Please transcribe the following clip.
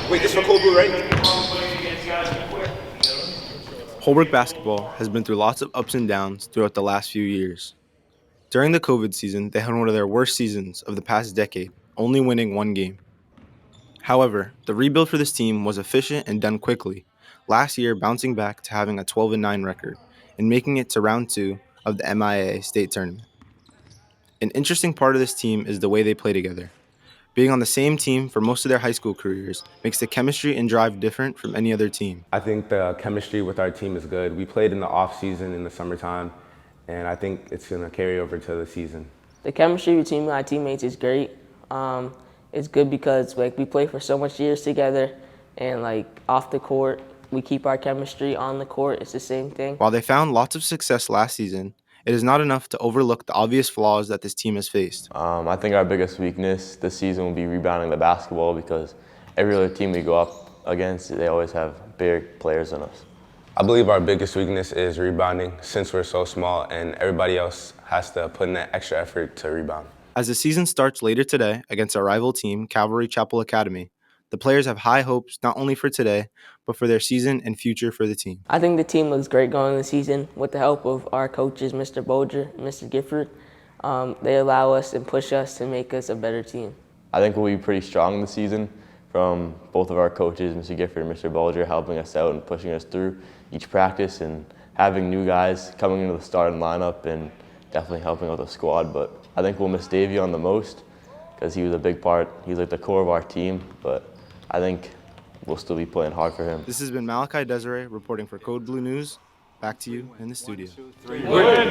Wait, this for Cold Blue, right? Holbrook basketball has been through lots of ups and downs throughout the last few years. During the COVID season, they had one of their worst seasons of the past decade, only winning one game. However, the rebuild for this team was efficient and done quickly, last year bouncing back to having a 12-9 record and making it to round 2 of the MIAA state tournament. An interesting part of this team is the way they play together. Being on the same team for most of their high school careers makes the chemistry and drive different from any other team. I think the chemistry with our team is good. We played in the off season in the summertime, and I think it's going to carry over to the season. The chemistry between my teammates is great. It's good because we play for so much years together, and off the court, we keep our chemistry. On the court, it's the same thing. While they found lots of success last season, it is not enough to overlook the obvious flaws that this team has faced. I think our biggest weakness this season will be rebounding the basketball because every other team we go up against, they always have bigger players than us. I believe our biggest weakness is rebounding since we're so small and everybody else has to put in that extra effort to rebound. As the season starts later today against our rival team, Calvary Chapel Academy, the players have high hopes not only for today, but for their season and future for the team. I think the team looks great going into the season with the help of our coaches, Mr. Bolger and Mr. Gifford. They allow us and push us to make us a better team. I think we'll be pretty strong this season from both of our coaches, Mr. Gifford and Mr. Bulger, helping us out and pushing us through each practice and having new guys coming into the starting lineup and definitely helping out the squad. But I think we'll miss Davion the most because he was a big part. He's like the core of our team, but I think we'll still be playing hard for him. This has been Malachi Desire reporting for Code Blue News. Back to you in the studio. Win.